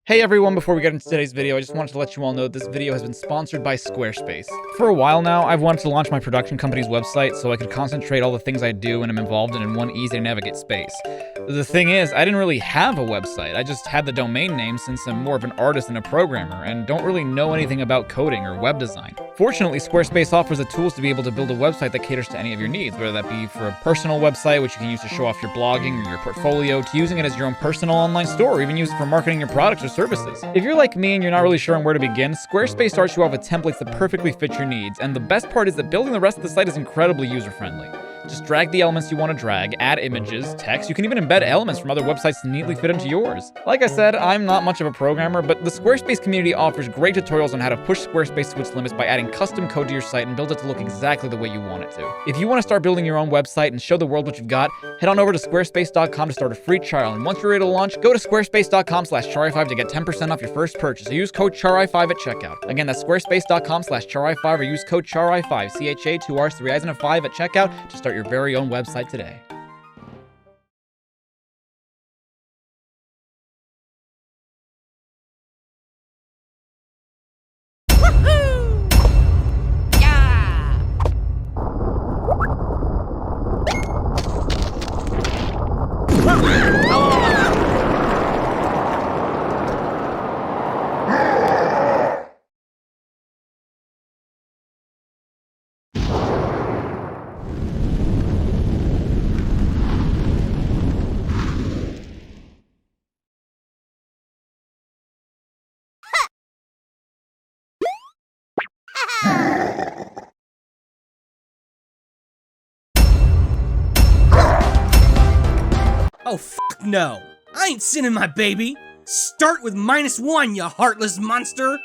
Hey everyone, before we get into today's video, I just wanted to let you all know that this video has been sponsored by Squarespace. For a while now, I've wanted to launch my production company's website so I could concentrate all the things I do and am involved in one easy-to-navigate space. The thing is, I didn't really have a website. I just had the domain name since I'm more of an artist than a programmer and don't really know anything about coding or web design. Fortunately, Squarespace offers the tools to be able to build a website that caters to any of your needs, whether that be for a personal website, which you can use to show off your blogging or your portfolio, to using it as your own personal online store, or even use it for marketing your products or services. If you're like me and you're not really sure on where to begin, Squarespace starts you off with templates that perfectly fit your needs, and the best part is that building the rest of the site is incredibly user-friendly. Just drag the elements you want to drag, add images, text, you can even embed elements from other websites to neatly fit into yours. Like I said, I'm not much of a programmer, but the Squarespace community offers great tutorials on how to push Squarespace to its limits by adding custom code to your site and build it to look exactly the way you want it to. If you want to start building your own website and show the world what you've got, head on over to squarespace.com to start a free trial, and once you're ready to launch, go to squarespace.com/chari5 to get 10% off your first purchase, or use code chari5 at checkout. Again, that's squarespace.com/chari5, or use code chari5, CHA 2 R's 3 I's and a 5 at checkout to start your very own website today. Oh, fuck no! I ain't sinning my baby! Start with -1, you heartless monster!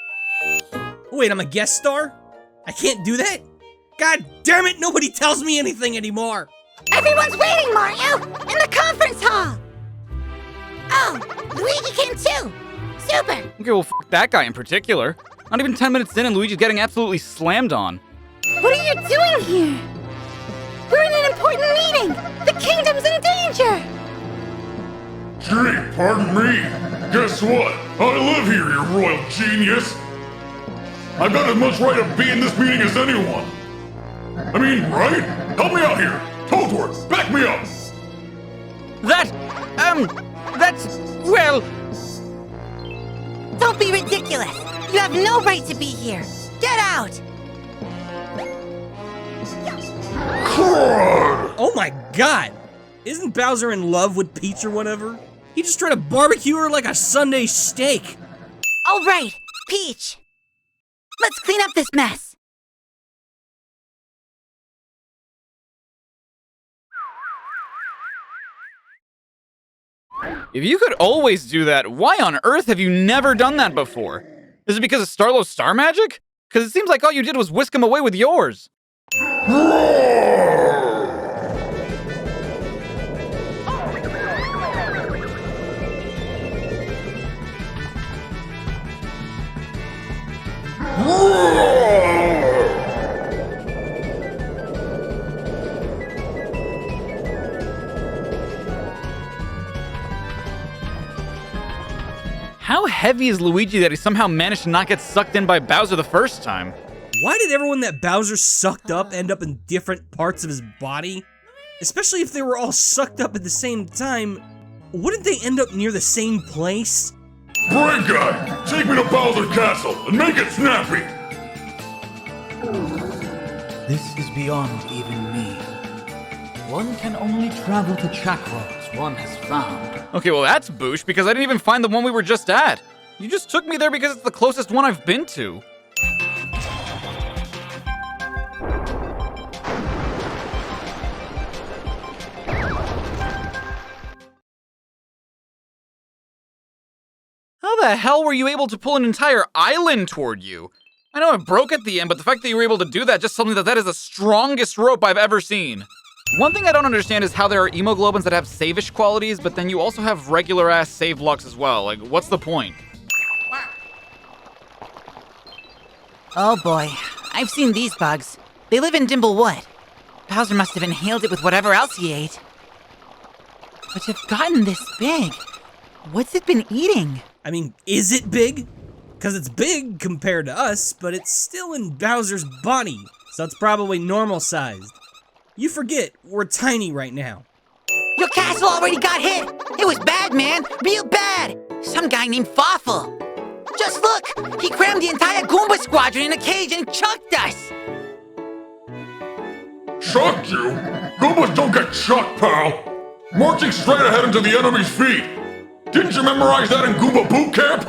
Wait, I'm a guest star? I can't do that? God damn it, nobody tells me anything anymore! Everyone's waiting, Mario! In the conference hall! Oh, Luigi came too! Super! Okay, well, f that guy in particular. Not even 10 minutes in and Luigi's getting absolutely slammed on. What are you doing here? We're in an important meeting! The kingdom's in danger! Gee, pardon me. Guess what? I live here, you royal genius. I've got as much right to be in this meeting as anyone. I mean, right? Help me out here. Toadworth, back me up. Well... Don't be ridiculous! You have no right to be here! Get out! Oh my god! Isn't Bowser in love with Peach or whatever? He just tried to barbecue her like a Sunday steak! All right, Peach! Let's clean up this mess! If you could always do that, why on earth have you never done that before? Is it because of Starlow's star magic? Because it seems like all you did was whisk him away with yours. How heavy is Luigi that he somehow managed to not get sucked in by Bowser the first time? Why did everyone that Bowser sucked up end up in different parts of his body? Especially if they were all sucked up at the same time, wouldn't they end up near the same place? Brain guy, take me to Bowser Castle and make it snappy. This is beyond even me. One can only travel to chakras one has found. Okay, well that's boosh, because I didn't even find the one we were just at. You just took me there because it's the closest one I've been to. How the hell were you able to pull an entire island toward you? I know it broke at the end, but the fact that you were able to do that just tells me that that is the strongest rope I've ever seen. One thing I don't understand is how there are hemoglobins that have save-ish qualities, but then you also have regular-ass save blocks as well. Like, what's the point? Oh boy, I've seen these bugs. They live in Dimblewood. Bowser must have inhaled it with whatever else he ate. But to have gotten this big, what's it been eating? I mean, is it big? Because it's big compared to us, but it's still in Bowser's body, so it's probably normal sized. You forget, we're tiny right now. Your castle already got hit! It was bad, man! Real bad! Some guy named Fawful. Just look! He crammed the entire Goomba squadron in a cage and chucked us! Chucked you? Goombas don't get chucked, pal! Marching straight ahead into the enemy's feet! Didn't you memorize that in Goomba boot camp?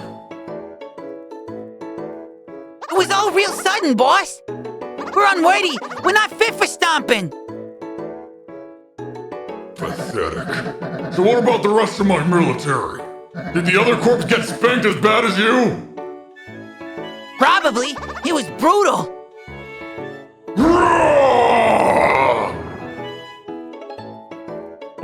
It was all real sudden, boss! We're unworthy! We're not fit for stomping! Pathetic. So what about the rest of my military? Did the other corps get spanked as bad as you? Probably! It was brutal!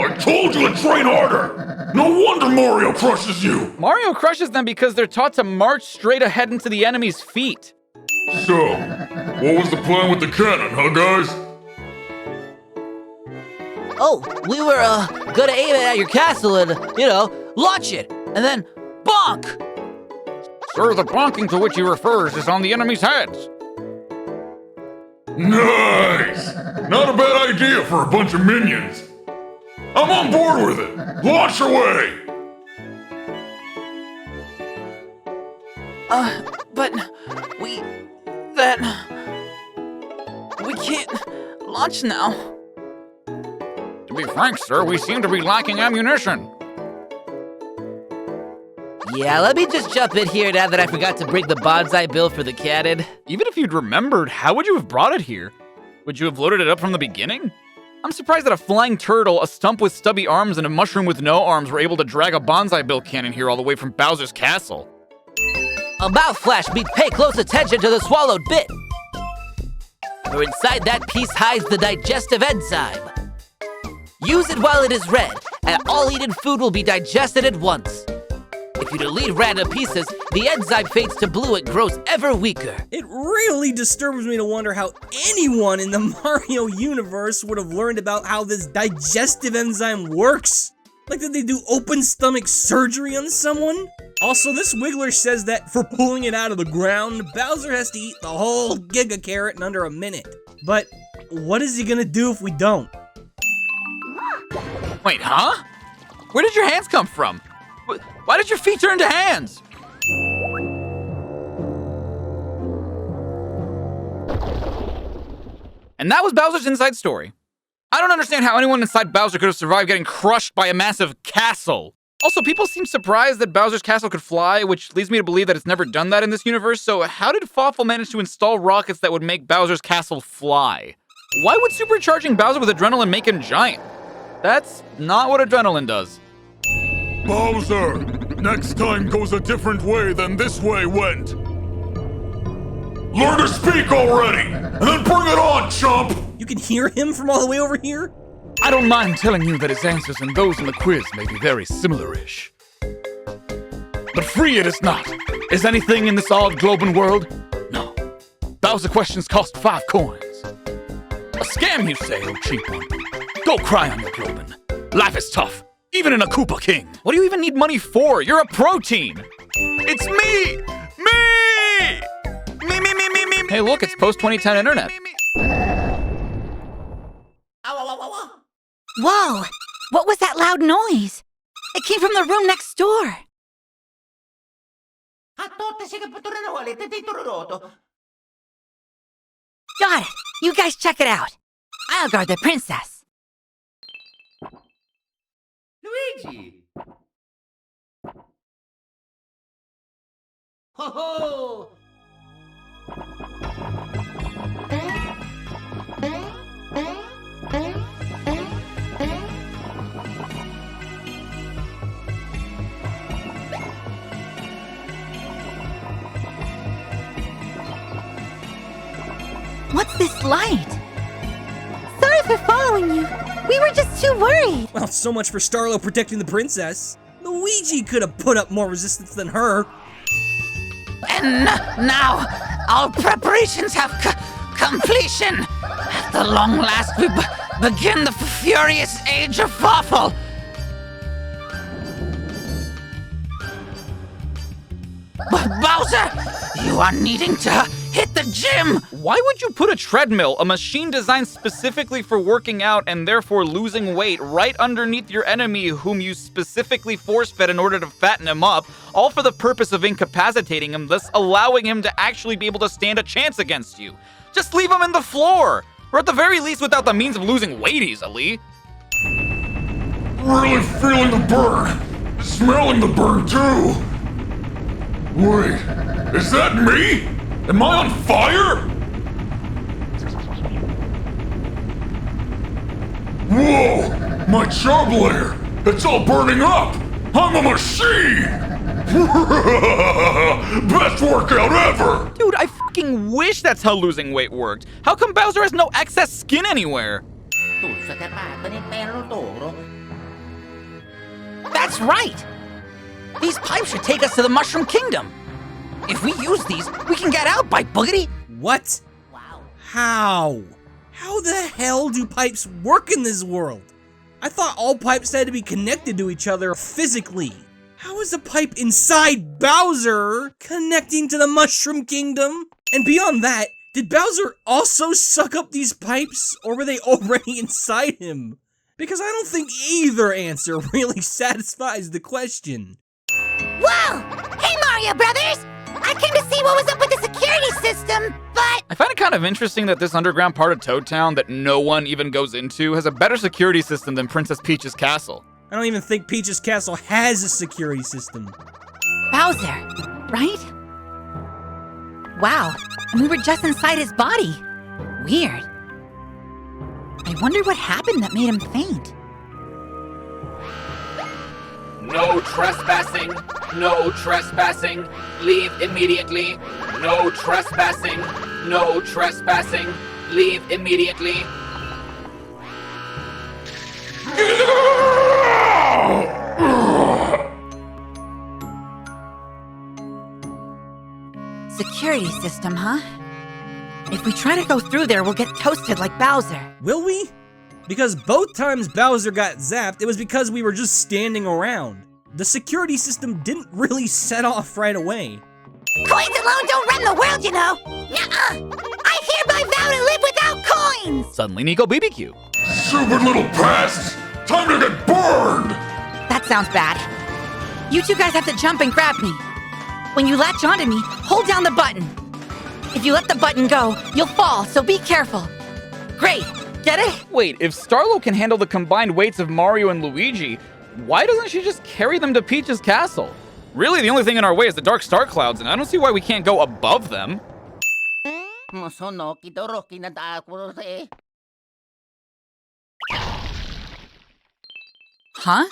I told you to train harder! No wonder Mario crushes you! Mario crushes them because they're taught to march straight ahead into the enemy's feet. So, what was the plan with the cannon, huh, guys? Oh, we were, gonna aim it at your castle and, launch it, and then bonk! Sir, the bonking to which he refers is on the enemy's heads. Nice! Not a bad idea for a bunch of minions. I'm on board with it! Launch away! But we can't launch now. To be frank, sir, we seem to be lacking ammunition. Yeah, let me just jump in here now that I forgot to bring the bonsai bill for the cannon. Even if you'd remembered, how would you have brought it here? Would you have loaded it up from the beginning? I'm surprised that a flying turtle, a stump with stubby arms, and a mushroom with no arms were able to drag a bonsai bill cannon here all the way from Bowser's castle. A mouth flash means pay close attention to the swallowed bit. For inside that piece hides the digestive enzyme. Use it while it is red, and all eaten food will be digested at once. If you delete random pieces, the enzyme fades to blue and grows ever weaker. It really disturbs me to wonder how anyone in the Mario universe would have learned about how this digestive enzyme works. Like, did they do open stomach surgery on someone? Also, this Wiggler says that for pulling it out of the ground, Bowser has to eat the whole Giga Carrot in under a minute. But what is he gonna do if we don't? Wait, huh? Where did your hands come from? Why did your feet turn to hands? And that was Bowser's inside story. I don't understand how anyone inside Bowser could have survived getting crushed by a massive castle. Also, people seem surprised that Bowser's castle could fly, which leads me to believe that it's never done that in this universe, so how did Fawful manage to install rockets that would make Bowser's castle fly? Why would supercharging Bowser with adrenaline make him giant? That's not what adrenaline does. Bowser! Next time goes a different way than this way went! Learn to speak already! And then bring it on, chump! You can hear him from all the way over here? I don't mind telling you that his answers and those in the quiz may be very similar-ish. But free it is not. Is anything in this odd globin world? No. Bowser questions cost 5 coins. A scam, you say, oh cheap one. Go cry on your globin. Life is tough, even in a Koopa King. What do you even need money for? You're a protein. It's me! Me! Me. Hey, look, it's post-2010 internet. Whoa! What was that loud noise? It came from the room next door. Got it! You guys check it out. I'll guard the princess. Luigi! Ho ho! What's this light? Sorry for following you. We were just too worried. Well, so much for Starlow protecting the princess. Luigi could have put up more resistance than her. And now, our preparations have completion. At the long last, we begin the furious age of Fawful. Bowser, you are needing to hit the gym. Why would you put a treadmill, a machine designed specifically for working out and therefore losing weight, right underneath your enemy whom you specifically force-fed in order to fatten him up, all for the purpose of incapacitating him, thus allowing him to actually be able to stand a chance against you? Just leave him in the floor, or at the very least without the means of losing weight easily. Really feeling the burn. Smelling the burn too. Wait, is that me? Am I on fire? Whoa, my job layer. It's all burning up. I'm a machine. Best workout ever. Dude, I fucking wish that's how losing weight worked. How come Bowser has no excess skin anywhere? That's right. These pipes should take us to the Mushroom Kingdom. If we use these, we can get out by boogity. What? Wow. How? How the hell do pipes work in this world? I thought all pipes had to be connected to each other physically. How is a pipe inside Bowser connecting to the Mushroom Kingdom? And beyond that, did Bowser also suck up these pipes, or were they already inside him? Because I don't think either answer really satisfies the question. Whoa! Hey, Mario Brothers! I came to see what was up with the security system, but... I find it kind of interesting that this underground part of Toad Town that no one even goes into has a better security system than Princess Peach's castle. I don't even think Peach's castle has a security system. Bowser, right? Wow, and we were just inside his body. Weird. I wonder what happened that made him faint. No trespassing. No trespassing. Leave immediately. No trespassing. No trespassing. Leave immediately. Security system, huh? If we try to go through there, we'll get toasted like Bowser. Will we? Because both times Bowser got zapped, it was because we were just standing around. The security system didn't really set off right away. Coins alone don't run the world, you know! Nuh-uh! I hereby vow to live without coins! Suddenly Nico BBQ. Stupid little pests! Time to get burned! That sounds bad. You two guys have to jump and grab me. When you latch onto me, hold down the button. If you let the button go, you'll fall, so be careful. Great, get it? Wait, if Starlow can handle the combined weights of Mario and Luigi, why doesn't she just carry them to Peach's castle? Really, the only thing in our way is the dark star clouds, and I don't see why we can't go above them. Huh?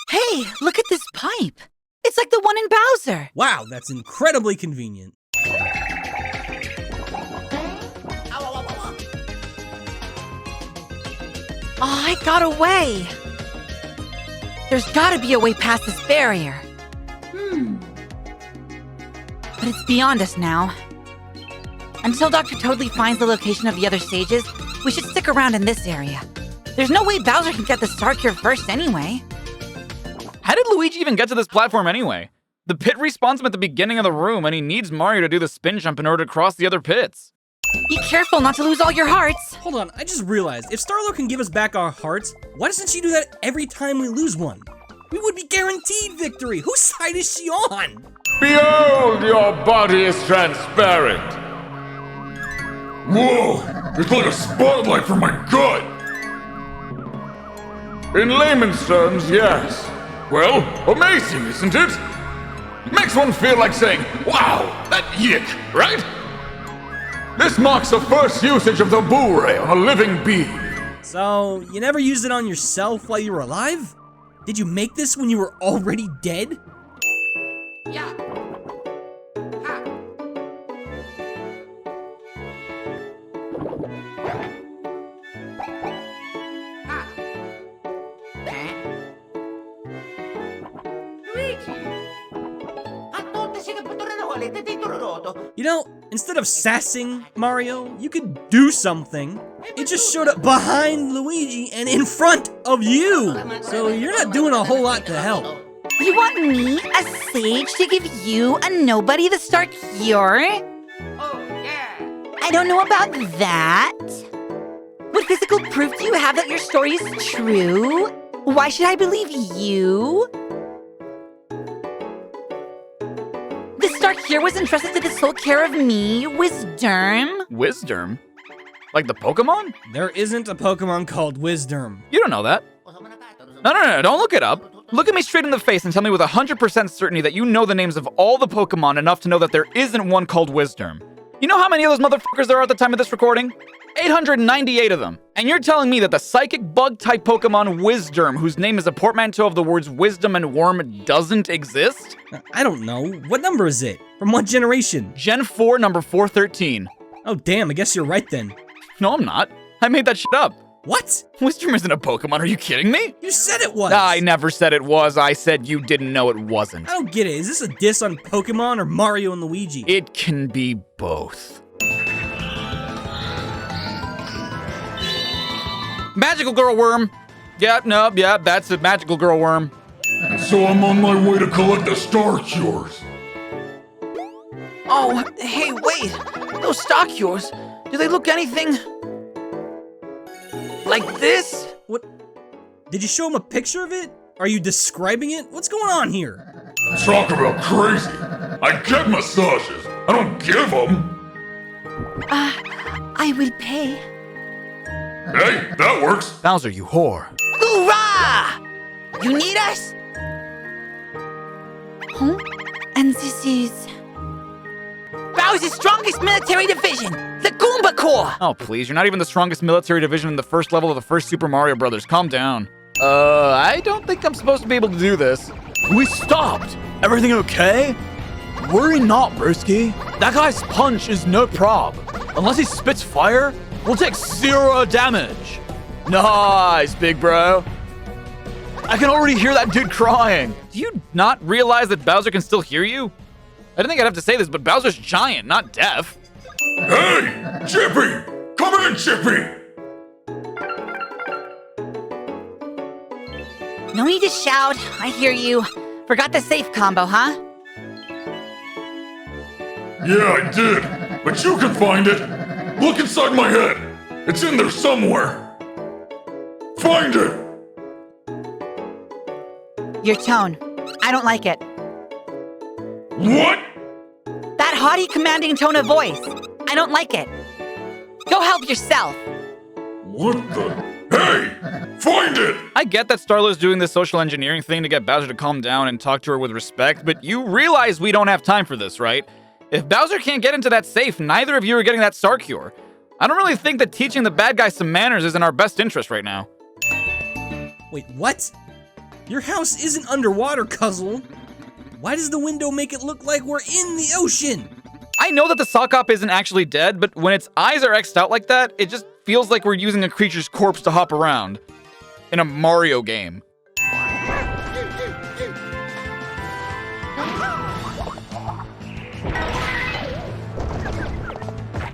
Hey, look at this pipe. It's like the one in Bowser. Wow, that's incredibly convenient. Oh, I got away. There's gotta be a way past this barrier. But it's beyond us now. Until Dr. Toadley finds the location of the other stages, we should stick around in this area. There's no way Bowser can get the Star Cure first anyway. How did Luigi even get to this platform anyway? The pit respawns him at the beginning of the room, and he needs Mario to do the spin jump in order to cross the other pits. Be careful not to lose all your hearts. Hold on, I just realized, if Starlow can give us back our hearts, why doesn't she do that every time we lose one? We would be guaranteed victory. Whose side is she on? Behold, your body is transparent. Whoa, it's like a spotlight for my gut. In layman's terms, yes. Well, amazing, isn't it? Makes one feel like saying, wow, that yick, right? This marks the first usage of the Boo Ray on a living being. So, you never used it on yourself while you were alive? Did you make this when you were already dead? Yeah. You know, instead of sassing Mario, you could do something. It just showed up behind Luigi and in front of you. So you're not doing a whole lot to help. You want me, a sage, to give you, a nobody, the star cure? Oh, yeah. I don't know about that. What physical proof do you have that your story is true? Why should I believe you? The star cure was entrusted to the sole care of me, Wisdom. Wisdom? Like the Pokemon? There isn't a Pokemon called Wisdom. You don't know that. No, don't look it up. Look at me straight in the face and tell me with 100% certainty that you know the names of all the Pokemon enough to know that there isn't one called Wisdom. You know how many of those motherfuckers there are at the time of this recording? 898 of them. And you're telling me that the psychic bug-type Pokemon Wisdom, whose name is a portmanteau of the words wisdom and worm, doesn't exist? I don't know. What number is it? From what generation? Gen 4, number 413. Oh, damn, I guess you're right then. No, I'm not. I made that shit up. What? Wisdom isn't a Pokemon, are you kidding me? You said it was! I never said it was, I said you didn't know it wasn't. I don't get it. Is this a diss on Pokemon or Mario and Luigi? It can be both. Magical Girl Worm! Yep, that's a Magical Girl Worm. And so I'm on my way to collect the star cures. Oh, hey, wait. Those star cures, do they look anything like this? What? Did you show him a picture of it? Are you describing it? What's going on here? Talk about crazy. I get massages. I don't give them. I will pay. Hey, that works. Bowser, you whore. Hoorah! You need us? Huh? And this is... Bowser's strongest military division, the Goomba Corps! Oh, please, you're not even the strongest military division in the first level of the first Super Mario Brothers. Calm down. I don't think I'm supposed to be able to do this. We stopped! Everything okay? Worry not, Broski. That guy's punch is no prob. Unless he spits fire, we'll take 0 damage. Nice, big bro. I can already hear that dude crying. Do you not realize that Bowser can still hear you? I didn't think I'd have to say this, but Bowser's giant, not deaf. Hey, Chippy! Come in, Chippy! No need to shout. I hear you. Forgot the safe combo, huh? Yeah, I did. But you can find it. Look inside my head. It's in there somewhere. Find it! Your tone. I don't like it. What? That haughty, commanding tone of voice. I don't like it. Go help yourself. What the? Hey! Find it! I get that Starlow's doing this social engineering thing to get Bowser to calm down and talk to her with respect, but you realize we don't have time for this, right? If Bowser can't get into that safe, neither of you are getting that star cure. I don't really think that teaching the bad guy some manners is in our best interest right now. Wait, what? Your house isn't underwater, Cuzzle. Why does the window make it look like we're in the ocean? I know that the sock op isn't actually dead, but when its eyes are X'd out like that, it just feels like we're using a creature's corpse to hop around. In a Mario game.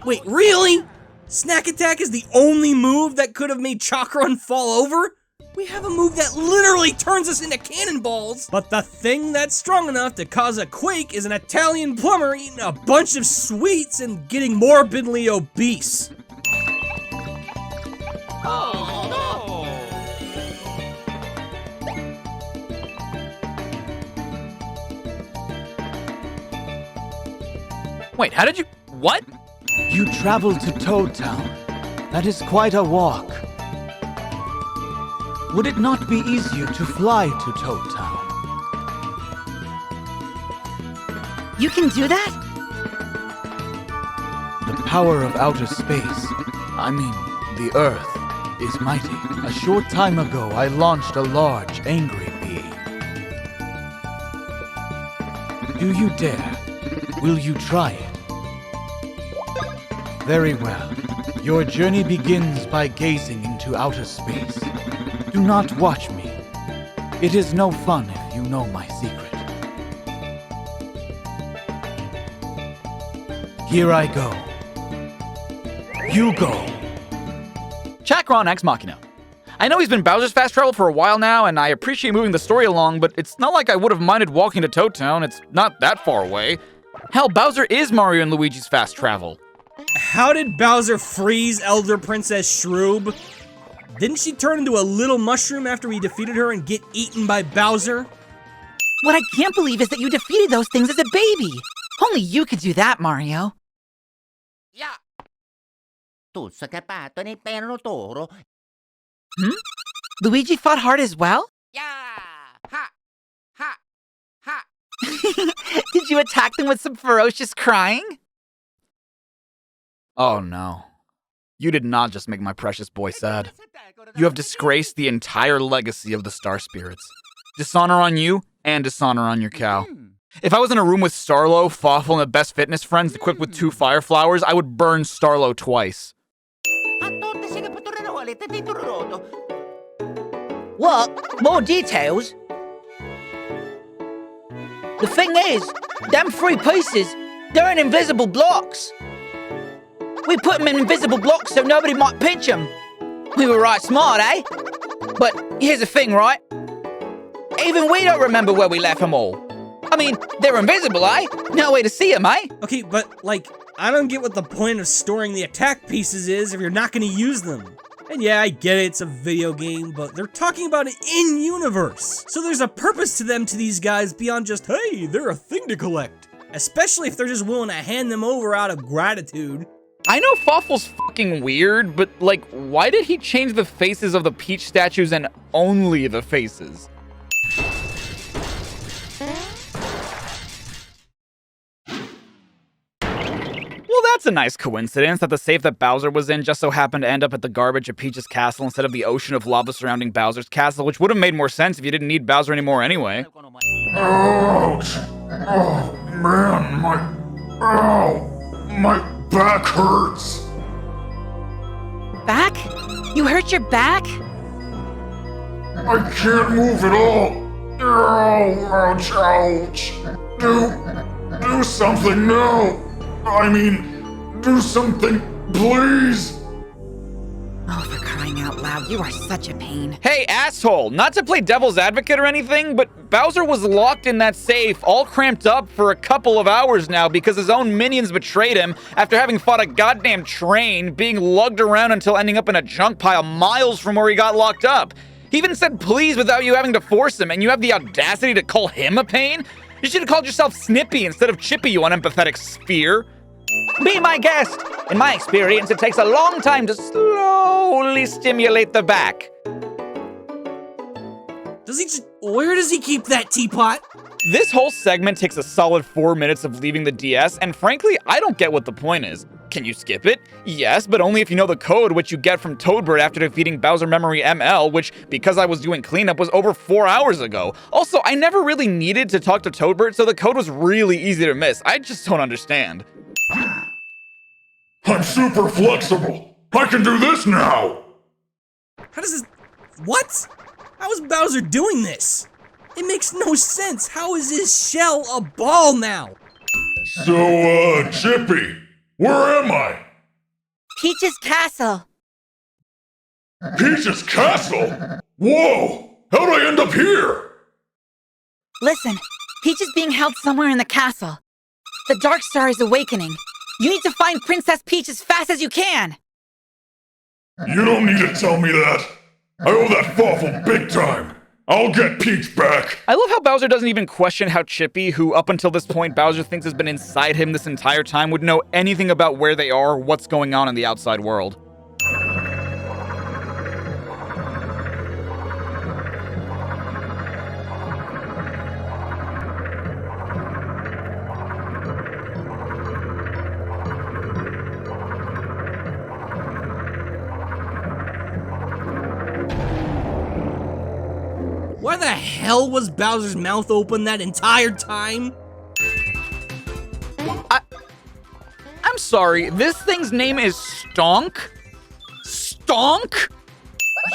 Wait, really? Snack Attack is the only move that could have made Chakron fall over? We have a move that literally turns us into cannonballs. But the thing that's strong enough to cause a quake is an Italian plumber eating a bunch of sweets and getting morbidly obese. Wait, how did you... What? You traveled to Toad Town. That is quite a walk. Would it not be easier to fly to Toad Town? You can do that? The power of outer space, I mean, the Earth, is mighty. A short time ago, I launched a large, angry being. Do you dare? Will you try it? Very well. Your journey begins by gazing into outer space. Do not watch me. It is no fun if you know my secret. Here I go. You go. Chakron Ex Machina. I know he's been Bowser's fast travel for a while now, and I appreciate moving the story along, but it's not like I would have minded walking to Toad Town. It's not that far away. Hell, Bowser is Mario and Luigi's fast travel. How did Bowser freeze Elder Princess Shroob? Didn't she turn into a little mushroom after we defeated her and get eaten by Bowser? What I can't believe is that you defeated those things as a baby. Only you could do that, Mario. Yeah. Luigi fought hard as well? Yeah. Ha. Ha. Ha. Did you attack them with some ferocious crying? Oh no. You did not just make my precious boy sad. You have disgraced the entire legacy of the Star Spirits. Dishonor on you, and dishonor on your cow. If I was in a room with Starlow, Fawful, and the best fitness friends equipped with 2 fire flowers, I would burn Starlow twice. What? More details? The thing is, them 3 pieces, they're in invisible blocks. We put them in invisible blocks so nobody might pinch them. We were right smart, eh? But here's the thing, right? Even we don't remember where we left them all. I mean, they're invisible, eh? No way to see them, eh? Okay, but, like, I don't get what the point of storing the attack pieces is if you're not gonna use them. And yeah, I get it, it's a video game, but they're talking about it in-universe. So there's a purpose to them to these guys beyond just, hey, they're a thing to collect. Especially if they're just willing to hand them over out of gratitude. I know Fawful's fucking weird, but like, why did he change the faces of the Peach statues and only the faces? Well, that's a nice coincidence that the safe that Bowser was in just so happened to end up at the garbage of Peach's castle instead of the ocean of lava surrounding Bowser's castle, which would have made more sense if you didn't need Bowser anymore anyway. Ouch! Oh, man, my back hurts. Back? You hurt your back? I can't move at all. Ouch, ouch. Do something now. I mean, do something, please. Oh, for crying out loud, you are such a pain. Hey, asshole! Not to play devil's advocate or anything, but Bowser was locked in that safe, all cramped up for a couple of hours now because his own minions betrayed him after having fought a goddamn train, being lugged around until ending up in a junk pile miles from where he got locked up. He even said please without you having to force him, and you have the audacity to call him a pain? You should have called yourself Snippy instead of Chippy, you unempathetic sphere. Be my guest. In my experience, it takes a long time to slowly stimulate the back. Where does he keep that teapot? This whole segment takes a solid 4 minutes of leaving the DS, and frankly, I don't get what the point is. Can you skip it? Yes, but only if you know the code, which you get from Toadbird after defeating Bowser Memory ML, which, because I was doing cleanup, was over 4 hours ago. Also, I never really needed to talk to Toadbird, so the code was really easy to miss. I just don't understand. I'm super flexible. I can do this now. How does this... What? How is Bowser doing this? It makes no sense. How is his shell a ball now? So, Chippy, where am I? Peach's castle. Peach's castle? Whoa! How'd I end up here? Listen, Peach is being held somewhere in the castle. The Dark Star is awakening. You need to find Princess Peach as fast as you can. You don't need to tell me that. I owe that Fawful big time. I'll get Peach back. I love how Bowser doesn't even question how Chippy, who up until this point Bowser thinks has been inside him this entire time, would know anything about where they are or what's going on in the outside world. Why the hell was Bowser's mouth open that entire time? I'm sorry, this thing's name is Stonk? Stonk?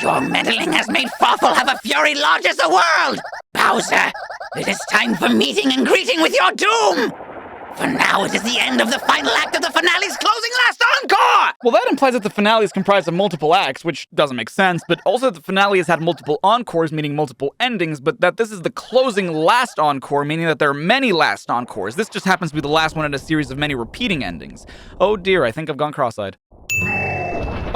Your meddling has made Fawful have a fury large as the world! Bowser, it is time for meeting and greeting with your doom! For now, it is the end of the final act of the finale's closing last encore! Well, that implies that the finale is comprised of multiple acts, which doesn't make sense, but also that the finale has had multiple encores, meaning multiple endings, but that this is the closing last encore, meaning that there are many last encores. This just happens to be the last one in a series of many repeating endings. Oh dear, I think I've gone cross-eyed.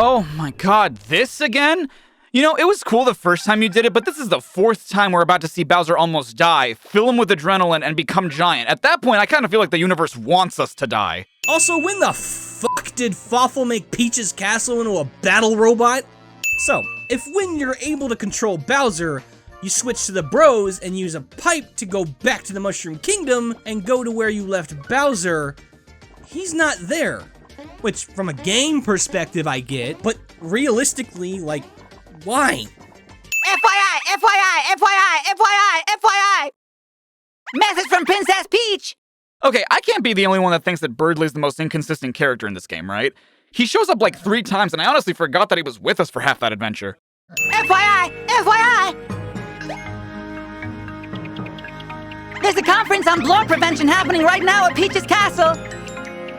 Oh my god, this again? You know, it was cool the first time you did it, but this is the 4th time we're about to see Bowser almost die, fill him with adrenaline, and become giant. At that point, I kind of feel like the universe wants us to die. Also, when the fuck did Fawful make Peach's castle into a battle robot? So, if when you're able to control Bowser, you switch to the bros and use a pipe to go back to the Mushroom Kingdom and go to where you left Bowser, he's not there. Which, from a game perspective, I get, but realistically, like, why? FYI, FYI, FYI, FYI, FYI! Message from Princess Peach! Okay, I can't be the only one that thinks that Birdley's the most inconsistent character in this game, right? He shows up like 3 times, and I honestly forgot that he was with us for half that adventure. FYI, FYI! There's a conference on blood prevention happening right now at Peach's castle.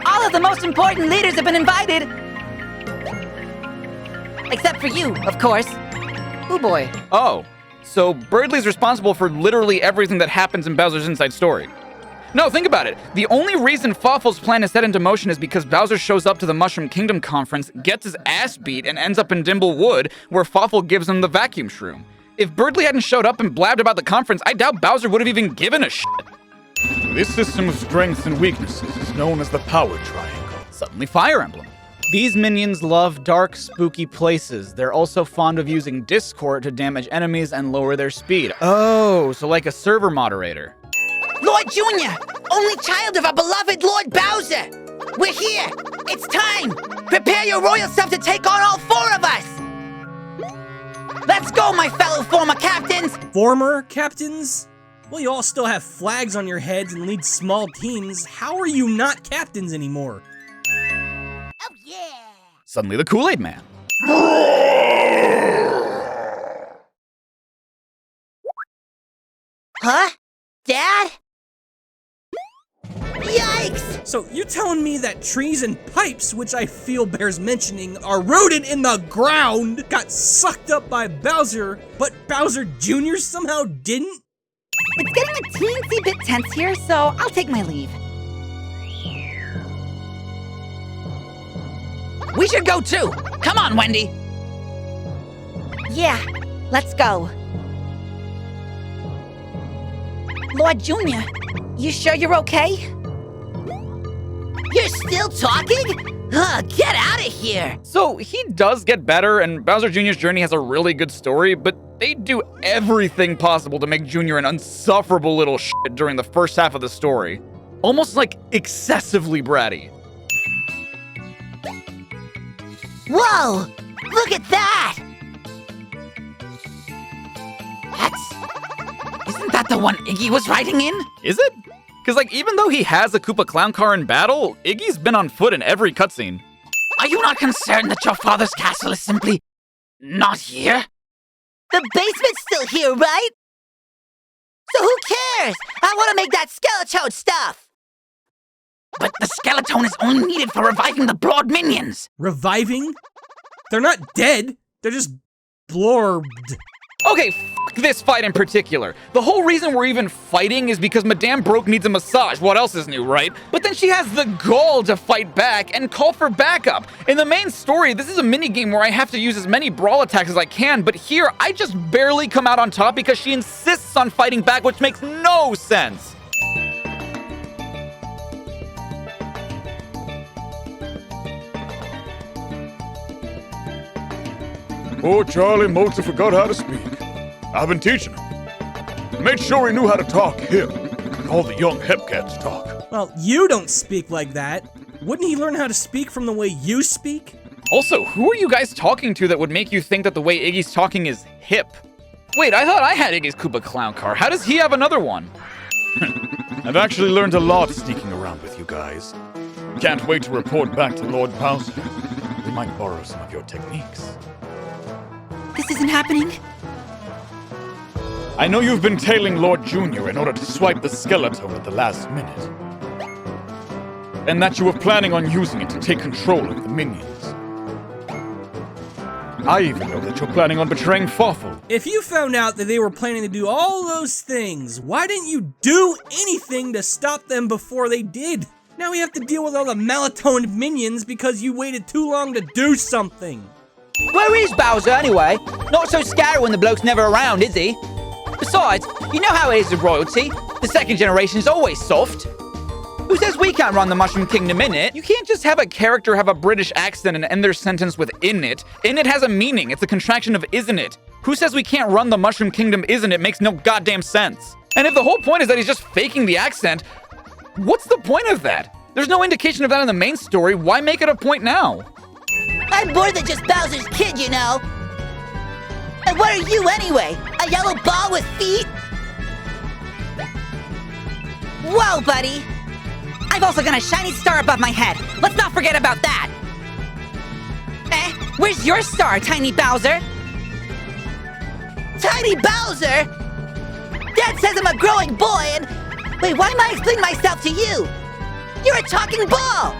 All of the most important leaders have been invited. Except for you, of course. Oh boy. Oh, so Birdley's responsible for literally everything that happens in Bowser's Inside Story. No, think about it. The only reason Fawful's plan is set into motion is because Bowser shows up to the Mushroom Kingdom conference, gets his ass beat, and ends up in Dimble Wood, where Fawful gives him the vacuum shroom. If Birdley hadn't showed up and blabbed about the conference, I doubt Bowser would have even given a shit. This system of strengths and weaknesses is known as the Power Triangle. Suddenly Fire Emblem. These minions love dark, spooky places. They're also fond of using Discord to damage enemies and lower their speed. Oh, so like a server moderator. Lord Jr., only child of our beloved Lord Bowser! We're here! It's time! Prepare your royal self to take on all 4 of us! Let's go, my fellow former captains! Former captains? Well, you all still have flags on your heads and lead small teams. How are you not captains anymore? Oh, yeah! Suddenly the Kool-Aid Man. Huh? Dad? Yikes! So, you telling me that trees and pipes, which I feel bears mentioning, are rooted in the ground, got sucked up by Bowser, but Bowser Jr. somehow didn't? It's getting a teensy bit tense here, so I'll take my leave. We should go too! Come on, Wendy! Yeah, let's go. Lord Jr., you sure you're okay? You're still talking? Get out of here! So he does get better, and Bowser Jr.'s journey has a really good story, but they do everything possible to make Jr. an unsufferable little shit during the first half of the story. Almost like excessively bratty. Whoa! Look at that! Isn't that the one Iggy was riding in? Is it? Because, like, even though he has a Koopa Clown car in battle, Iggy's been on foot in every cutscene. Are you not concerned that your father's castle is simply not here? The basement's still here, right? So who cares? I want to make that Skeletone stuff! But the Skeleton is only needed for reviving the Blood minions! Reviving? They're not dead, they're just blorbed. Okay, f this fight in particular. The whole reason we're even fighting is because Madame Brok needs a massage. What else is new, right? But then she has the gall to fight back and call for backup. In the main story, this is a minigame where I have to use as many brawl attacks as I can, but here, I just barely come out on top because she insists on fighting back, which makes no sense. Poor Charlie Mozart forgot how to speak. I've been teaching him. Made sure he knew how to talk hip. All the young hepcats talk. Well, you don't speak like that. Wouldn't he learn how to speak from the way you speak? Also, who are you guys talking to that would make you think that the way Iggy's talking is hip? Wait, I thought I had Iggy's Koopa Clown car. How does he have another one? I've actually learned a lot sneaking around with you guys. Can't wait to report back to Lord Bowser. We might borrow some of your techniques. This isn't happening. I know you've been tailing Lord Jr. in order to swipe the Skeleton at the last minute. and that you were planning on using it to take control of the minions. I even know that you're planning on betraying Fawful. If you found out that they were planning to do all those things, why didn't you do anything to stop them before they did? Now we have to deal with all the malatoned minions because you waited too long to do something. Where is Bowser anyway? Not so scary when the bloke's never around, is he? Besides, you know how it is with royalty. The second generation's always soft. Who says we can't run the Mushroom Kingdom in it? You can't just have a character have a British accent and end their sentence with "in it." In it has a meaning. It's a contraction of "isn't it." Who says we can't run the Mushroom Kingdom isn't it makes no goddamn sense. And if the whole point is that he's just faking the accent, what's the point of that? There's no indication of that in the main story. Why make it a point now? I'm more than just Bowser's kid, you know. And what are you anyway? A yellow ball with feet? Whoa, buddy. I've also got a shiny star above my head. Let's not forget about that. Where's your star, Tiny Bowser? Tiny Bowser? Dad says I'm a growing boy and... Wait, why am I explaining myself to you? You're a talking ball!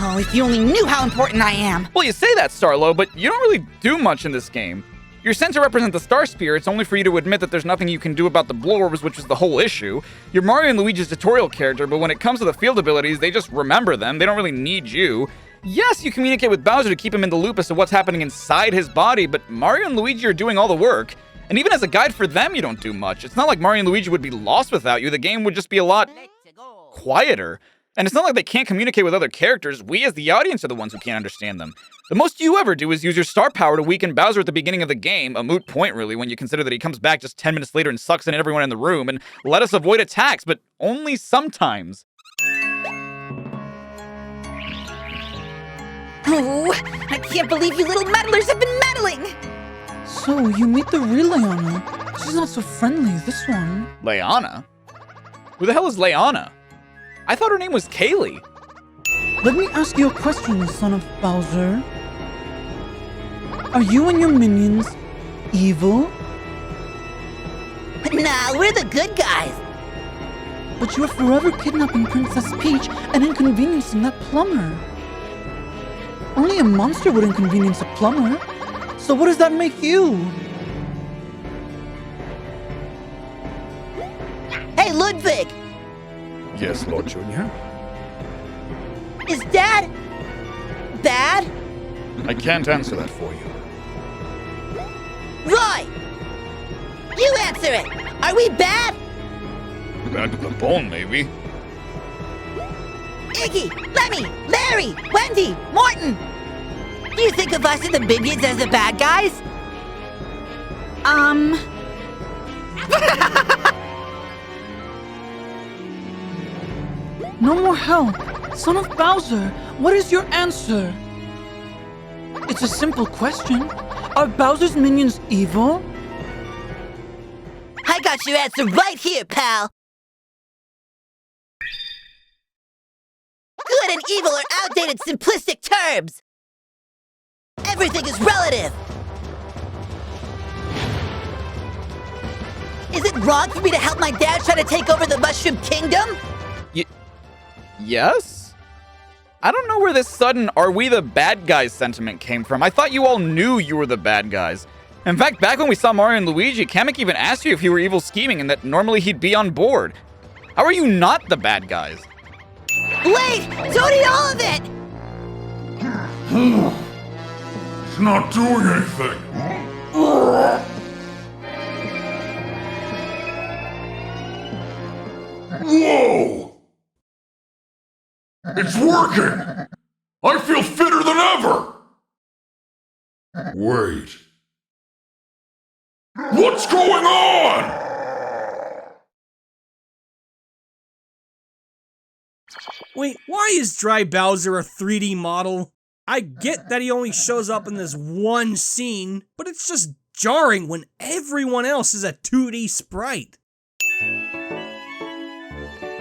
Oh, if you only knew how important I am. Well, you say that, Starlow, but you don't really do much in this game. You're sent to represent the Star Spirits only for you to admit that there's nothing you can do about the Blue Orbs, which is the whole issue. You're Mario and Luigi's tutorial character, but when it comes to the field abilities, they just remember them. They don't really need you. Yes, you communicate with Bowser to keep him in the loop as to what's happening inside his body, but Mario and Luigi are doing all the work. And even as a guide for them, you don't do much. It's not like Mario and Luigi would be lost without you. The game would just be a lot quieter. And it's not like they can't communicate with other characters. We as the audience are the ones who can't understand them. The most you ever do is use your star power to weaken Bowser at the beginning of the game, a moot point really when you consider that he comes back just 10 minutes later and sucks in everyone in the room and let us avoid attacks, but only sometimes. Oh, I can't believe you little meddlers have been meddling! So, you meet the real Leona. She's not so friendly as this one. Leona? Who the hell is Leona? I thought her name was Kelia. Let me ask you a question, son of Bowser. Are you and your minions evil? Nah, we're the good guys. But you are forever kidnapping Princess Peach and inconveniencing that plumber. Only a monster would inconvenience a plumber. So what does that make you? Hey, Ludwig! Yes, Lord Junior? Is Dad... bad? I can't answer that for you. Roy! You answer it! Are we bad? Bad to the bone, maybe. Iggy, Lemmy, Larry, Wendy, Morton! Do you think of us and the Minions as the bad guys? No more help. Son of Bowser, what is your answer? It's a simple question. Are Bowser's minions evil? I got your answer right here, pal! Good and evil are outdated, simplistic terms! Everything is relative! Is it wrong for me to help my dad try to take over the Mushroom Kingdom? Yes? I don't know where this sudden "are we the bad guys" sentiment came from. I thought you all knew you were the bad guys. In fact, back when we saw Mario and Luigi, Kamek even asked you if you were evil scheming and that normally he'd be on board. How are you not the bad guys? Wait! Don't eat all of it! It's not doing anything. Whoa! It's working! I feel fitter than ever! Wait. What's going on? Wait, why is Dry Bowser a 3D model? I get that he only shows up in this one scene, but it's just jarring when everyone else is a 2D sprite.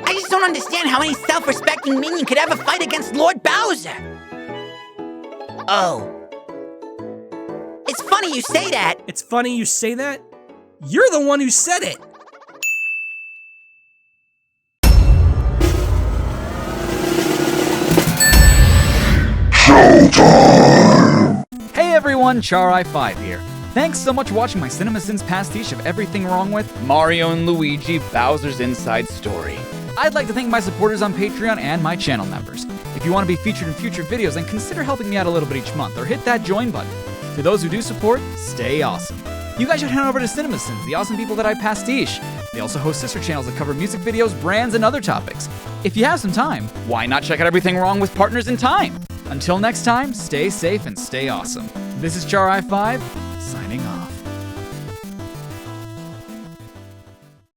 I just don't understand how any self-respecting minion could ever fight against Lord Bowser! Oh. It's funny you say that! It's funny you say that? You're the one who said it! Hey everyone, CharI5 here. Thanks so much for watching my CINEMASINS pastiche of Everything Wrong With Mario and Luigi Bowser's Inside Story. I'd like to thank my supporters on Patreon and my channel members. If you want to be featured in future videos, then consider helping me out a little bit each month or hit that join button. To those who do support, stay awesome. You guys should head on over to CINEMASINS, the awesome people that I pastiche. They also host sister channels that cover music videos, brands, and other topics. If you have some time, why not check out Everything Wrong With Partners in Time? Until next time, stay safe and stay awesome. This is CharI5, signing off.